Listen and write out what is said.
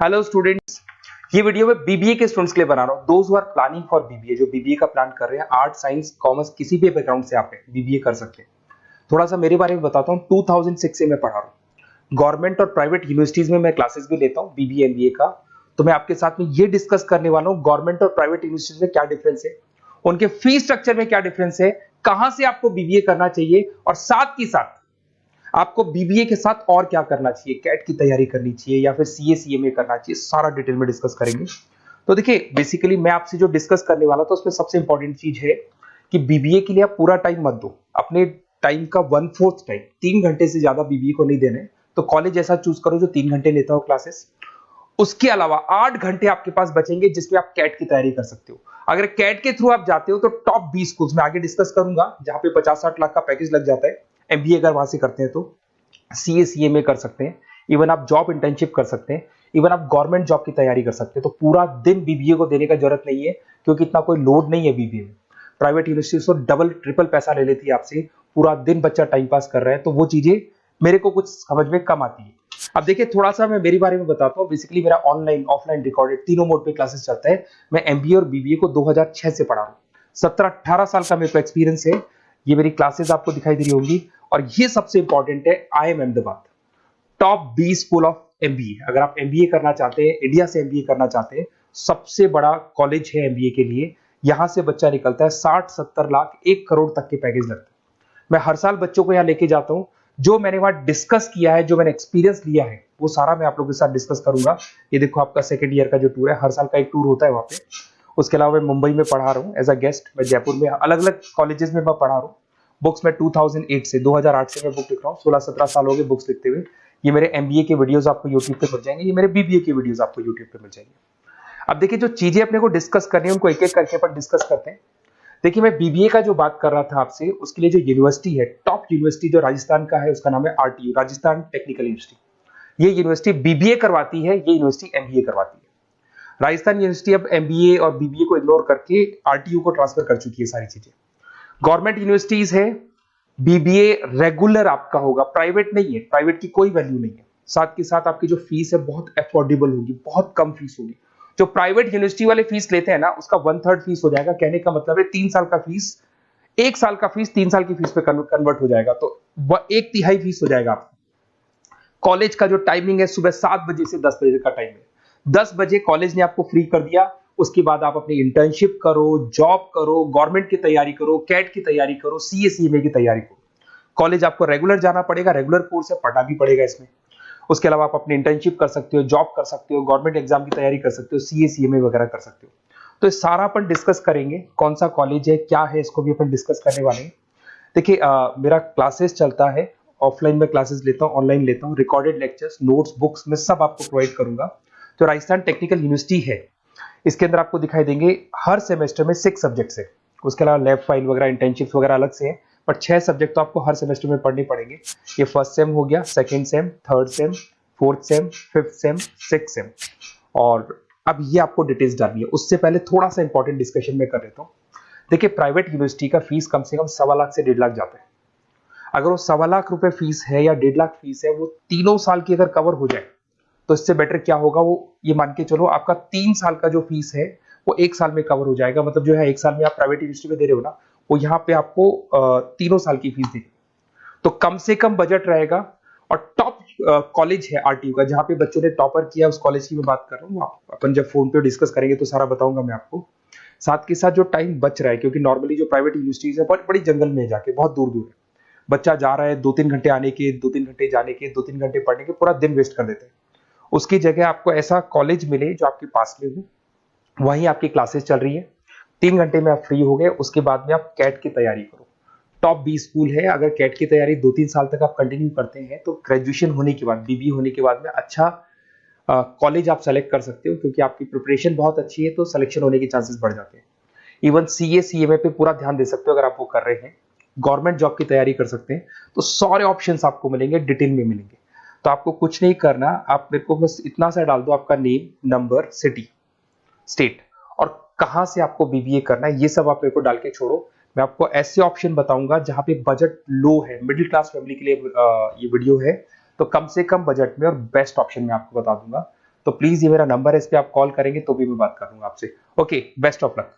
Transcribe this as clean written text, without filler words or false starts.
Hello students, ये video मैं BBA के स्टूडेंट्स के लिए बना रहा हूँ। Those who are planning for BBA, जो बीबीए का प्लान कर रहे हैं, आर्ट साइंस कॉमर्स किसी भी बैकग्राउंड से आप बीबीए कर सकते हैं। थोड़ा सा मेरे बारे में बताता हूँ। 2006 से मैं पढ़ा रहा हूँ। गवर्नमेंट और प्राइवेट यूनिवर्सिटीज में मैं क्लासेस भी लेता हूँ बीबीए एमबीए का। तो मैं आपके साथ में ये डिस्कस करने वाला हूँ गवर्नमेंट और प्राइवेट यूनिवर्सिटीज में क्या डिफरेंस है, उनके फीस स्ट्रक्चर में क्या डिफरेंस है, कहां से आपको बीबीए करना चाहिए और साथ ही साथ आपको बीबीए के साथ और क्या करना चाहिए, कैट की तैयारी करनी चाहिए या फिर सीए सीएमए करना चाहिए, सारा डिटेल में डिस्कस करेंगे। तो देखिए, बेसिकली मैं आपसे जो डिस्कस करने वाला था उसमें सबसे इंपॉर्टेंट चीज है कि बीबीए के लिए आप पूरा टाइम मत दो। अपने टाइम का 1/4 टाइम, 3 घंटे से ज्यादा बीबीए को नहीं देने। तो कॉलेज ऐसा चूज करो जो 3 घंटे लेता हो क्लासेस। उसके अलावा 8 घंटे आपके पास बचेंगे जिसमें आप कैट की तैयारी कर सकते हो। अगर कैट के थ्रू आप जाते हो तो टॉप 20 स्कूल्स में आगे डिस्कस करूंगा, जहां पे 50-60 लाख का पैकेज लग जाता है। एमबीए अगर वहां से करते हैं तो सीए सीएमए कर सकते हैं, इवन आप जॉब इंटर्नशिप कर सकते हैं, इवन आप गवर्नमेंट जॉब की तैयारी कर सकते हैं। तो पूरा दिन बीबीए को देने का जरूरत नहीं है, क्योंकि इतना कोई लोड नहीं है बीबीए में। प्राइवेट यूनिवर्सिटी तो डबल ट्रिपल पैसा ले लेती है आपसे, पूरा दिन बच्चा टाइम पास कर रहा है। तो वो चीजें मेरे को कुछ समझ में कम आती है। अब देखिए, थोड़ा सा मैं मेरे बारे में बताता हूँ। बेसिकली मेरा ऑनलाइन ऑफलाइन रिकॉर्डेड तीनों मोड पे क्लासेस चलता है। मैं एमबीए और बीबीए को 2006 से पढ़ा रहा हूँ। 17-18 साल का मेरे को एक्सपीरियंस है। ये मेरी क्लासेस आपको दिखाई दे रही होंगी। और ये सबसे इंपॉर्टेंट है, IIM Ahmedabad top 20 school of MBA. अगर आप एमबीए करना चाहते हैं, इंडिया से एमबीए करना चाहते हैं, सबसे बड़ा कॉलेज है एमबीए के लिए। यहां से बच्चा निकलता है 60-70 लाख 1 करोड़ तक के पैकेज लगते हैं। मैं हर साल बच्चों को यहाँ लेके जाता हूँ। जो मैंने वहां डिस्कस किया है, जो मैंने एक्सपीरियंस लिया है, वो सारा मैं आप लोगों के साथ डिस्कस करूंगा। ये देखो, आपका सेकंड ईयर का जो टूर है, हर साल का एक टूर होता है वहां पे। उसके अलावा मैं मुंबई में पढ़ा रहा हूँ एज अ गेस्ट। मैं जयपुर में अलग अलग कॉलेजेस में मैं पढ़ा रहा हूँ। बुक्स में 2008 से मैं बुक लिख रहा हूँ। 16-17 साल हो गए बुक्स लिखते हुए। ये मेरे एमबीए के वीडियोस आपको यूट्यूब पे मिल जाएंगे, ये मेरे बीबीए के वीडियोस आपको यूट्यूब पे मिल जाएंगे। अब देखिए, जो चीजें अपने को डिस्कस करनी है उनको एक एक करके अपन डिस्कस करते हैं। देखिए, मैं बीबीए का जो बात कर रहा था आपसे, उसके लिए जो यूनिवर्सिटी है, टॉप यूनिवर्सिटी जो राजस्थान का है, उसका नाम है आरटीयू, राजस्थान टेक्निकल यूनिवर्सिटी। ये यूनिवर्सिटी बीबीए करवाती है, ये यूनिवर्सिटी एमबीए करवाती है। राजस्थान यूनिवर्सिटी अब एमबीए और बीबीए को इग्नोर करके आरटीयू को ट्रांसफर कर चुकी है सारी चीजें। गवर्नमेंट यूनिवर्सिटीज है, बीबीए रेगुलर आपका होगा, प्राइवेट नहीं है। प्राइवेट की कोई वैल्यू नहीं है। साथ के साथ आपकी जो फीस है बहुत अफोर्डेबल होगी, बहुत कम फीस होगी। जो प्राइवेट यूनिवर्सिटी वाले फीस लेते हैं ना, उसका 1/3 फीस हो जाएगा। कहने का मतलब है 3 साल का फीस, 1 साल का फीस 3 साल की फीस पे कन्वर्ट हो जाएगा। तो 1/3 फीस हो जाएगा आपका। कॉलेज का जो टाइमिंग है, सुबह 7 बजे से 10 बजे का टाइम है। 10 बजे कॉलेज ने आपको फ्री कर दिया। उसके बाद आप अपनी इंटर्नशिप करो, जॉब करो, गवर्नमेंट की तैयारी करो, कैट की तैयारी करो, सीए सीएमए की तैयारी करो। कॉलेज आपको रेगुलर जाना पड़ेगा, रेगुलर कोर्स है, पढ़ना भी पड़ेगा इसमें। उसके अलावा आप अपनी इंटर्नशिप कर सकते हो, जॉब कर सकते हो, गवर्नमेंट एग्जाम की तैयारी कर सकते हो, सीए सीएमए वगैरह कर सकते हो। तो ये सारा अपन डिस्कस करेंगे। कौन सा कॉलेज है, क्या है, इसको भी अपन डिस्कस करने वाले हैं। देखिए, मेरा क्लासेस चलता है, ऑफलाइन में क्लासेस लेता हूँ, ऑनलाइन लेता हूँ। रिकॉर्डेड लेक्चर्स, नोट्स, बुक्स में सब आपको प्रोवाइड करूंगा। जो राजस्थान टेक्निकल यूनिवर्सिटी है, इसके अंदर आपको दिखाई देंगे हर सेमेस्टर में 6 सब्जेक्ट्स है। उसके अलावा लैब फाइल वगैरह, इंटर्नशिप्स वगैरह अलग से है, पर 6 सब्जेक्ट तो आपको हर सेमेस्टर में पढ़ने पड़ेंगे। ये फर्स्ट सेम हो गया, second same, third same, fourth same, fifth sem, six same. और अब ये आपको डिटेल्स डालनी है। उससे पहले थोड़ा सा इंपॉर्टेंट डिस्कशन में कर देता हूँ। देखिए, प्राइवेट यूनिवर्सिटी का फीस कम से कम 1.25 लाख से 1.5 लाख जाता है। अगर वो 1.25 लाख रुपए फीस है या 1.5 लाख फीस है, वो तीनों साल की अगर कवर हो जाए, तो इससे बेटर क्या होगा, वो ये मान के चलो आपका 3 साल का जो फीस है वो 1 साल में कवर हो जाएगा। मतलब जो है 1 साल में आप प्राइवेट यूनिवर्सिटी में दे रहे हो ना, वो यहाँ पे आपको तीनों साल की फीस देगी। तो कम से कम बजट रहेगा। और टॉप कॉलेज है आरटीयू का, जहां पे बच्चों ने टॉपर किया, उस कॉलेज की मैं बात कर रहा हूँ। अपन जब फोन पे डिस्कस करेंगे तो सारा बताऊंगा मैं आपको। साथ के साथ जो टाइम बच रहा है, क्योंकि नॉर्मली जो प्राइवेट यूनिवर्सिटीज है बहुत बड़ी जंगल में जाके, बहुत दूर दूर है, बच्चा जा रहा है 2-3 घंटे आने के, 2-3 घंटे जाने के, 2-3 घंटे पढ़ने के, पूरा दिन वेस्ट कर देते हैं। उसकी जगह आपको ऐसा कॉलेज मिले जो आपके पास में हो, वहीं आपकी क्लासेस चल रही है, 3 घंटे में आप फ्री हो गए। उसके बाद में आप कैट की तैयारी करो। टॉप 20 स्कूल है। अगर कैट की तैयारी 2-3 साल तक आप कंटिन्यू करते हैं, तो ग्रेजुएशन होने के बाद, बीबीए होने के बाद में अच्छा कॉलेज आप सेलेक्ट कर सकते हो, क्योंकि आपकी प्रिपरेशन बहुत अच्छी है, तो सिलेक्शन होने के चांसेस बढ़ जाते हैं। इवन सीए सीएमए पे पूरा ध्यान दे सकते हो अगर आप वो कर रहे हैं। गवर्नमेंट जॉब की तैयारी कर सकते हैं। तो सारे ऑप्शंस आपको मिलेंगे, डिटेल में मिलेंगे। तो आपको कुछ नहीं करना, आप मेरे को बस इतना सा डाल दो, आपका नेम, नंबर, सिटी, स्टेट और कहां से आपको बीबीए करना है, ये सब आप मेरे को डाल के छोड़ो। मैं आपको ऐसे ऑप्शन बताऊंगा जहां पे बजट लो है, मिडिल क्लास फैमिली के लिए ये वीडियो है। तो कम से कम बजट में और बेस्ट ऑप्शन मैं आपको बता दूंगा। तो प्लीज ये मेरा नंबर है, इस पे आप कॉल करेंगे तो भी मैं बात करूंगा आपसे। Okay, best of luck.